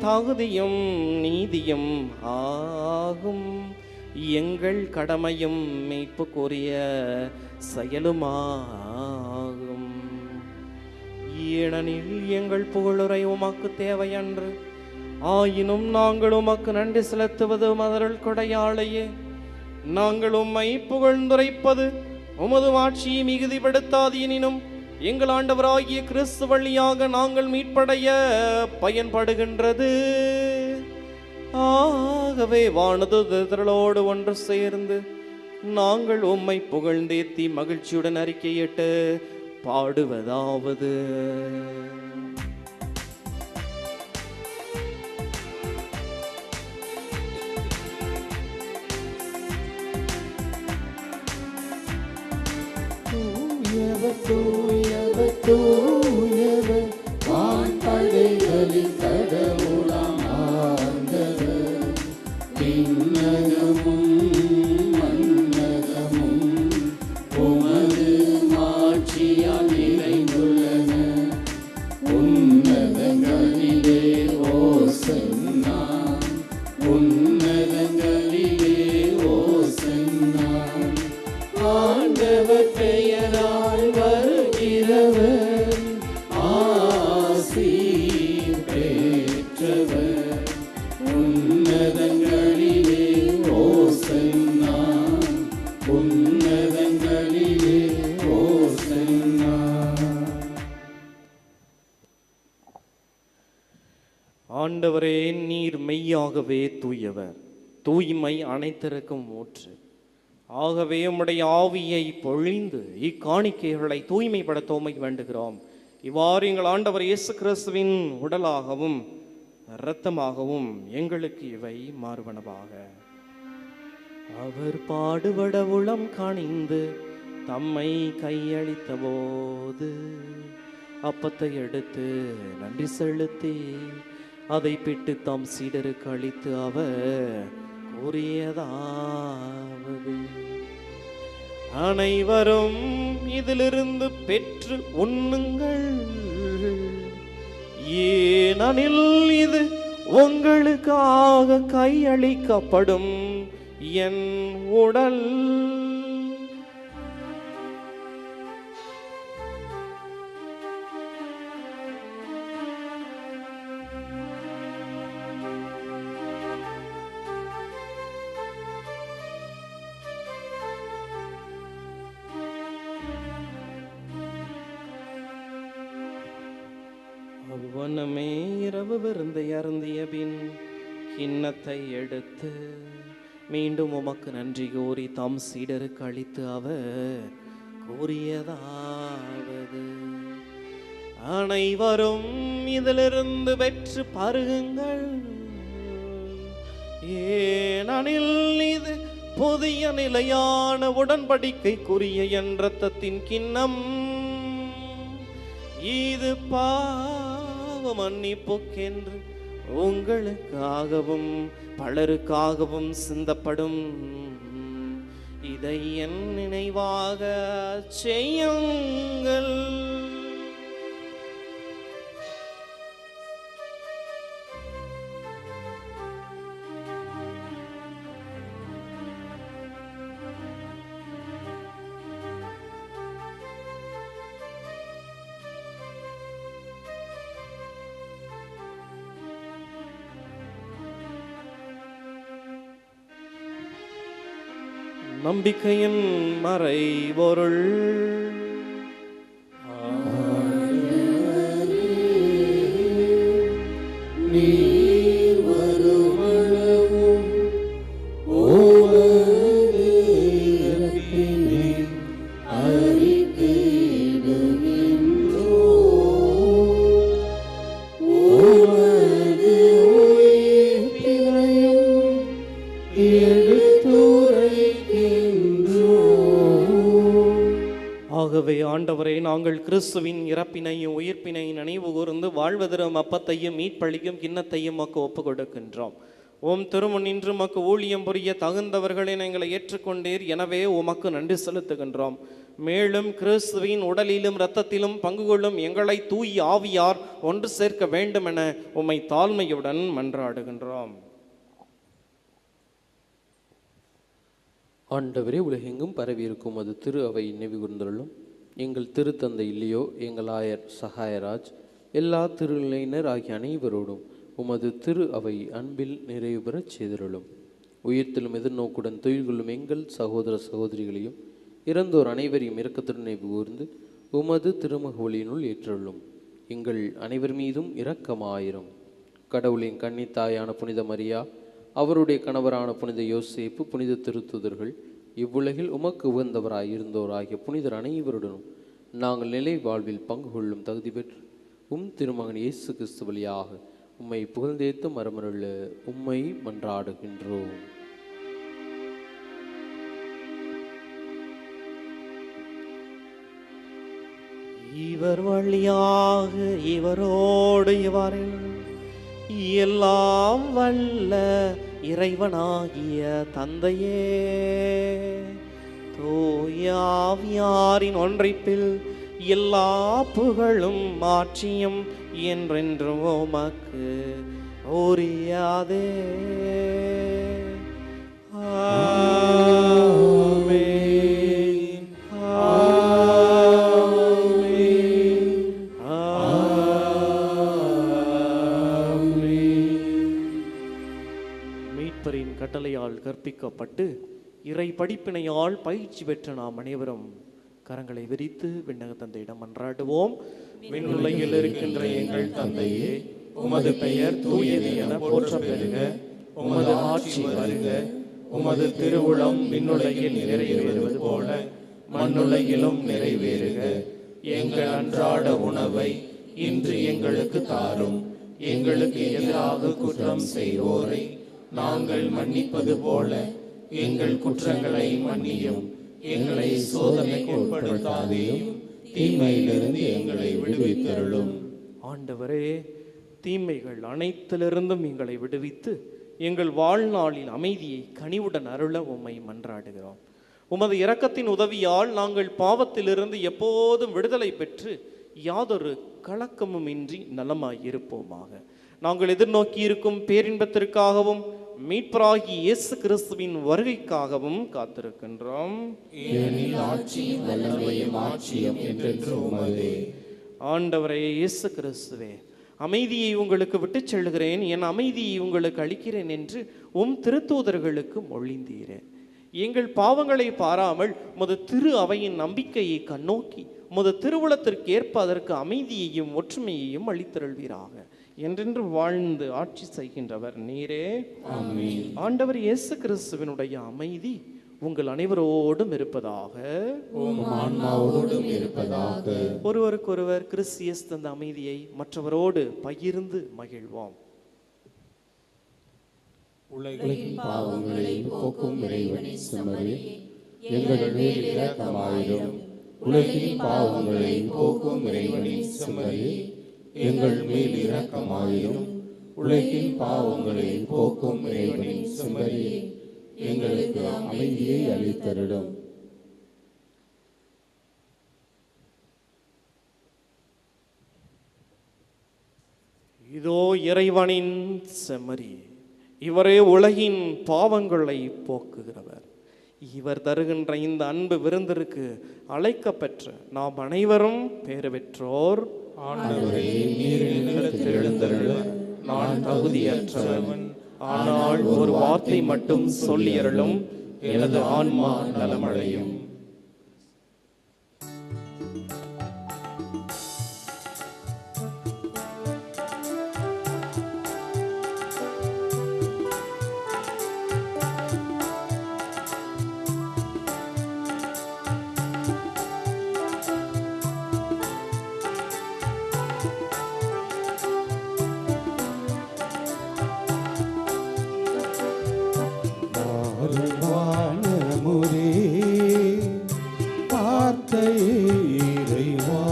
தகுதியும் நீதியும் ஆகும். எங்கள் கடமையும் மீட்புக்குரிய செயலுமாகும். ஏனெனில் எங்கள் புகழுரை உமக்கு தேவையன்று, ஆயினும் நாங்கள் உமக்கு நன்றி செலுத்துவது மதருள் கொடையாளையே. நாங்கள் உம்மை புகழ்ந்துரைப்பது உமது ஆட்சியை மிகுதிப்படுத்தாது, எனினும் எங்கள் ஆண்டவராகிய கிறிஸ்து வழியாக நாங்கள் மீட்படைய பயன்படுகின்றது. ஆகவே வானதுதர்களோடு ஒன்று சேர்ந்து நாங்கள் உம்மை புகழ்ந்தேத்தி மகிழ்ச்சியுடன் அறிக்கையிட்டு பாடுவதாவது: தூயவர் தூயவர் வான்படைகளில் கடவுளாம் ஆண்டவர். விண்ணகமும் மண்ணகமும் உமது ஆட்சியால் நிறைந்துள்ளன. உன்னதங்களிலே ஓசன்னா, உன்னதங்களிலே ஓசன்னா. ஆண்டவர் பெயரால் வருகிறவர் ஆசி பெற்றவர். உன்னதங்களிலே ஓசன்னா, உன்னதங்களிலே ஓசன்னா. ஆண்டவரே, நீர் மெய்யாகவே தூயவர், தூய்மை அனைத்திற்கும் ஊற்று. ஆகவே உம்முடைய ஆவியை பொழிந்து இக்காணிக்கைகளை தூய்மைப்படுத்த உம்மை வேண்டுகிறோம். இவ்வாறு எங்கள் ஆண்டவர் இயேசு கிறிஸ்துவின் உடலாகவும் இரத்தமாகவும் எங்களுக்கு இவை மாறுவனவாக. அவர் பாடுபட உளம் கனிந்து தம்மை கையளித்த போது அப்பத்தை எடுத்து நன்றி செலுத்தி அதை பிட்டு தம் சீடருக்கு அளித்து அவர் கூறியதாவது: அனைவரும் இதிலிருந்து பெற்று உண்ணுங்கள், ஏனெனில் இது உங்களுக்காக கையளிக்கப்படும் என் உடல். வனமே இரவு விருந்தை அருந்திய பின் கிண்ணத்தை எடுத்து மீண்டும் உமக்கு நன்றி கூறி தாம் சீடருக்கு அளித்து அவர் கூறியதாவது, அனைவரும் இதிலிருந்து பெற்று பருகுங்கள், ஏனெனில் இது புதிய நிலையான உடன்படிக்கைக்குரிய என் இரத்தத்தின் கிண்ணம். இது பாவ மன்னிப்புக்கென்று உங்களுக்காகவும் பலருக்காகவும் சிந்தப்படும். இதை என் நினைவாக செய்யுங்கள். நம்பிக்கையின் மறைபொருள். நீர் வருமளவும் உமது இரப்பினை அறிக்கையிடுகின்றோம். உமது உயிர்ப்பினையும் ஆகவே ஆண்டவரே, நாங்கள் கிறிஸ்துவின் இறப்பினையும் உயிர்ப்பினை நினைவு கூர்ந்து வாழ்வதரும் அப்பத்தையும் மீட்பளிக்கும் கிண்ணத்தையும் மக்கு ஒப்பு கொடுக்கின்றோம். ஓம் திருமுன் நின்று மக்கு ஊழியம் புரிய தகுந்தவர்களை எங்களை ஏற்றுக்கொண்டீர், எனவே உமக்கு நன்றி செலுத்துகின்றோம். மேலும் கிறிஸ்துவின் உடலிலும் இரத்தத்திலும் பங்கு கொள்ளும் எங்களை தூய் ஆவியார் ஒன்று சேர்க்க வேண்டும் என உம்மை தாழ்மையுடன் மன்றாடுகின்றோம். ஆண்டவரே, உலகெங்கும் பரவியிருக்கும் அது திரு அவை நினைவு கூர்ந்தருளும். எங்கள் திருத்தந்தை இல்லையோ எங்கள் ஆயர் சகாயராஜ் எல்லா திருநிலையினர் ஆகிய அனைவரோடும் உமது திரு அவை அன்பில் நிறைவு பெறச் செய்திருளும். உயிர்த்தலும் எதிர்நோக்குடன் தொழில் கொள்ளும் எங்கள் சகோதர சகோதரிகளையும் இறந்தோர் அனைவரையும் இரக்கத்துடன் நினைவு கூர்ந்து உமது திருமுக ஒளியினுள் ஏற்றுள்ளும். எங்கள் அனைவர் மீதும் இரக்கமாயிரும். கடவுளின் கன்னித்தாயான புனித மரியா, அவருடைய கணவரான புனித யோசேப்பு, புனித திருத்தூதர்கள், இவ்வுலகில் உமக்கு உகந்தவராய் இருந்தோர் ஆகிய புனிதர் அனைவருடனும் நாங்கள் நிலை வாழ்வில் பங்கு கொள்ளும் தகுதி பெற்று திருமகன் இயேசு கிறிஸ்து வழியாக உம்மை புகழ்ந்தேத்து மரமருள உம்மை மன்றாடுகின்றோம். இவர் வழியாக இவரோடு இவரில் எல்லாம் வல்ல இறைவனாகிய தந்தையே, தூயாவியாரின் ஒன்றைப்பில் எல்லா புகழும் மாட்சியும் என்றென்றும் உமக்கு உரியாதே. ஆமென். மீட்பரின் கட்டளையால் கற்பிக்கப்பட்டு இறை படிப்பினையால் பயிற்சி பெற்ற நாம் அனைவரும் கரங்களை விரித்து விண்ணக தந்தையிடம் மன்றாடுவோம். விண்ணுலகில் இருக்கின்ற எங்கள் தந்தையே, உமது பெயர் தூயது என போற்ற பெறுக. உமது ஆட்சி வருக. உமது திருவுளம் விண்ணுலகில் நிறைவேறுவது போல மண்ணுலகிலும் நிறைவேறுக. எங்கள் அன்றாட உணவை இன்று எங்களுக்கு தாரும். எங்களுக்கு எதிராக குற்றம் செய்வோரை நாங்கள் மன்னிப்பது போல எங்கள் குற்றங்களை மன்னியும். எங்களை சோதனைக்கு உட்படுத்தாதேயும், தீமையிலிருந்து எங்களை விடுவித்தருளும். ஆண்டவரே, தீமைகள் அனைத்திலிருந்தும் எங்களை விடுவித்து எங்கள் வாழ்நாளில் அமைதியை கனிவுடன் அருள உம்மை மன்றாடுகிறோம். உமது இரக்கத்தின் உதவியால் நாங்கள் பாவத்திலிருந்து எப்போதும் விடுதலை பெற்று யாதொரு கலக்கமும் இன்றி நலமாயிருப்போமாக. நாங்கள் எதிர்நோக்கி இருக்கும் பேரின்பத்திற்காகவும் மீட்பராகி இயேசு கிறிஸ்துவின் வருகைக்காகவும் காத்திருக்கின்றோம். ஆண்டவரே இயேசு கிறிஸ்துவே, அமைதியை உங்களுக்கு விட்டுச் செல்கிறேன், என் அமைதியை உங்களுக்கு அளிக்கிறேன் என்று திருத்தூதர்களுக்கு மொழிந்தீரே. எங்கள் பாவங்களை பாராமல் உமது திரு அவையின் நம்பிக்கையை கண்ணோக்கி உமது திருவுளத்திற்கு ஏற்ப அதற்கு அமைதியையும் ஒற்றுமையையும் அளித்தருள்வீராக. என்றென்று வாழ்ந்து ஆட்சி செய்கின்றவர் நீரே. ஆண்டவர் இயேசு கிறிஸ்துவினுடைய அமைதி உங்கள் அனைவரோடும் இருப்பதாக. ஆன்மாவோடும் இருப்பதாக. ஒருவருக்கொருவர் கிறிஸ்து இயேசு தந்த அமைதியை மற்றவரோடு பகிர்ந்து மகிழ்வோம். உலகின் பாவங்களை போக்கும் இறைவனை செம்மறி எங்கள் மேல் இரக்கமாயிரும். உலகின் பாவங்களை போக்கும் இறைவனை செம்மறி எங்கள் மேல் இரக்கமாயிரும். உலகின் பாவங்களை போக்கும் இறைவனை செம்மறி எங்களுக்கு அமைதியை அளித்தருளும். இதோ இறைவனின் செம்மறி, இவரே உலகின் பாவங்களை போக்குகிறவர். இவர் தருகின்ற இந்த அன்பு விருந்திற்கு அழைக்கப்பெற்ற நாம் அனைவரும் பேறு பெற்றோர். ஆண்டவரே, நீர் என்னிடத்தில் எழுந்தருள நான் தகுதியற்றவன். ஆனால் ஒரு வார்த்தை மட்டும் சொல்லியருளும், எனது ஆன்மா நலமடையும். வானமுதே வார்த்தையே இறைவா,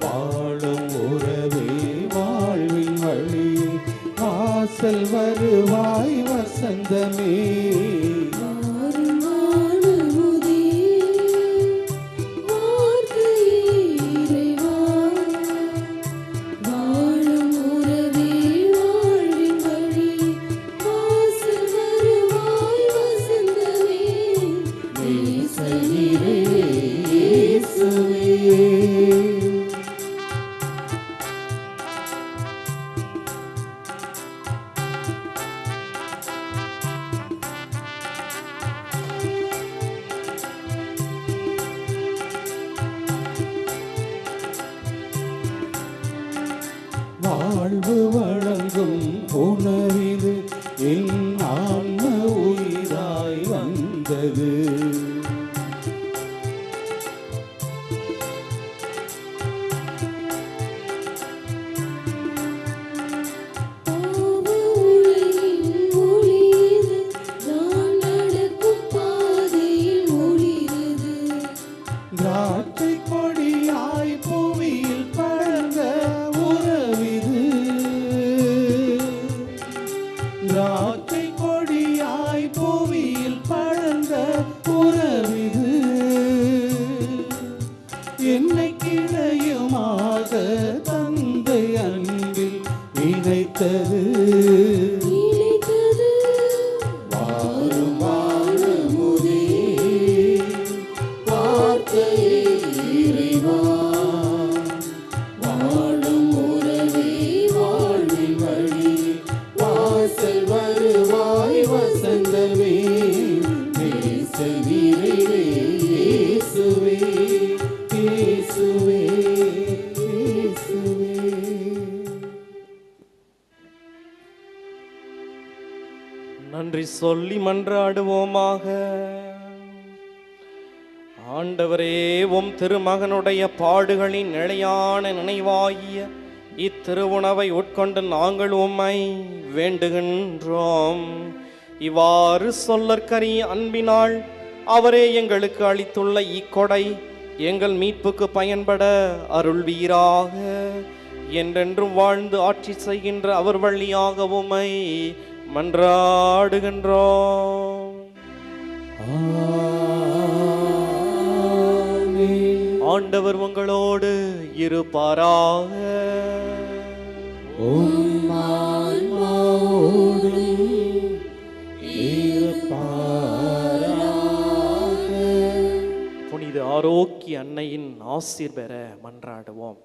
வாழும் உறவே வாழ்வின் வழி, வாசல் வருவாய் வசந்தமே. வாழ்வு வழங்கும் உணவிது என் ஆன்ம உயிராய் வந்தது. திராட்சை கொடியாய் புவியில் பழந்த உறவிது. திராட்சை கொடியாய் புவியில் பழந்த உறவிது. என்னை கிடையுமாக தந்தை அன்பில் இணைத்தது. வாரும் வானமுதே வார்த்தையே இறைவா, வாழும் உறவே வாழ்வின் வழி, வாசல் வருவாய் வசந்தமே. நேச நிறைவே இயேசுவே, இயேசுவே, இயேசுவே. நன்றி சொல்லி மன்றாடுவோமாக. ஆண்டவரே, உம் திருமகனுடைய பாடுகளின் நிலையான நினைவாகிய இத்திருவுணவை உட்கொண்டு நாங்கள் உம்மை வேண்டுகின்றோம். இவ்வாறு சொல்லற்கரிய அன்பினால் அவரே எங்களுக்கு அளித்துள்ள இக்கொடை எங்கள் மீட்புக்கு பயன்பட அருள்வீராக. என்றென்றும் வாழ்ந்து ஆட்சி செய்கின்ற அவர் வழியாக உம்மை மன்றாடுகின்றோம். ஆண்டவர் உங்களோடு இருப்பாராக. உம் ஆன்மாவோடும் இருப்பாராக. புனித ஆரோக்கிய அன்னையின் ஆசீர் பெற மன்றாடுவோம்.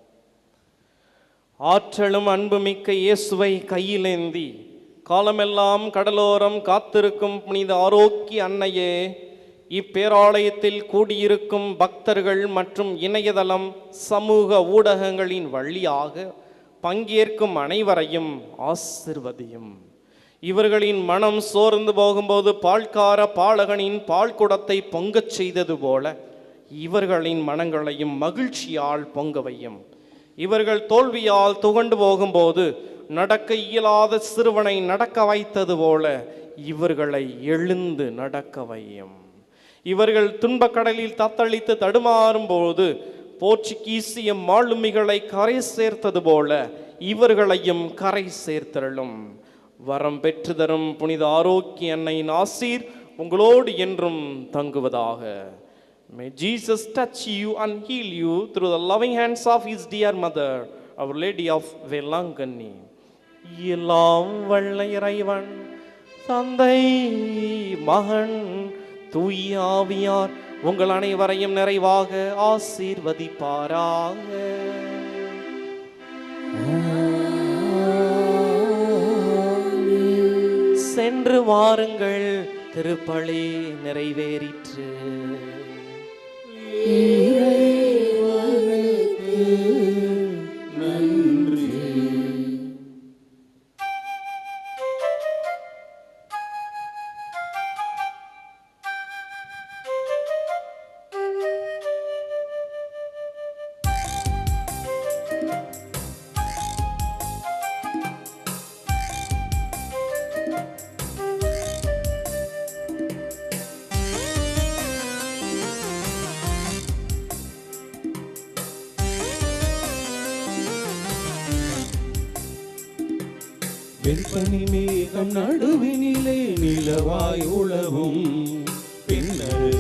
ஆற்றலும் அன்புமிக்க இயேசுவை கையிலேந்தி காலமெல்லாம் கடலோரம் காத்திருக்கும் புனித ஆரோக்கிய அன்னையே, இப்பேராலயத்தில் கூடியிருக்கும் பக்தர்கள் மற்றும் இணையதளம் சமூக ஊடகங்களின் வழியாக பங்கேற்கும் அனைவரையும் ஆசிர்வதியும். இவர்களின் மனம் சோர்ந்து போகும்போது பால்கார பாலகனின் பால் குடத்தை பொங்கச் செய்தது போல இவர்களின் மனங்களையும் மகிழ்ச்சியால் பொங்க வையும். இவர்கள் தோல்வியால் துவண்டு போகும்போது நடக்க இயலாத சிறுவனை நடக்க வைத்தது போல இவர்களை எழுந்து நடக்க வையும். இவர்கள் துன்பக்கடலில் தத்தளித்து தடுமாறும் போது போர்ச்சுகீசிய மாலுமிகளை கரை சேர்த்தது போல இவர்களையும் கரை சேர்த்தருளும். வரம் பெற்று தரும் புனித ஆரோக்கிய அன்னையின் ஆசீர் உங்களோடு என்றும் தங்குவதாக. May Jesus touch you and heal you through the loving hands of his dear mother, Our Lady of Velanganni. எல்லாம் வல்ல இறைவன் தந்தை மகன் தூய ஆவியார் உங்கள் அனைவரையும் நிறைவாக ஆசீர்வதிப்பாராக. சென்று வாருங்கள், திருப்பலி நிறைவேறிற்று. வெண்பனி மேகம் நடுவினிலே நிலவாய் உழவும் பின்னரே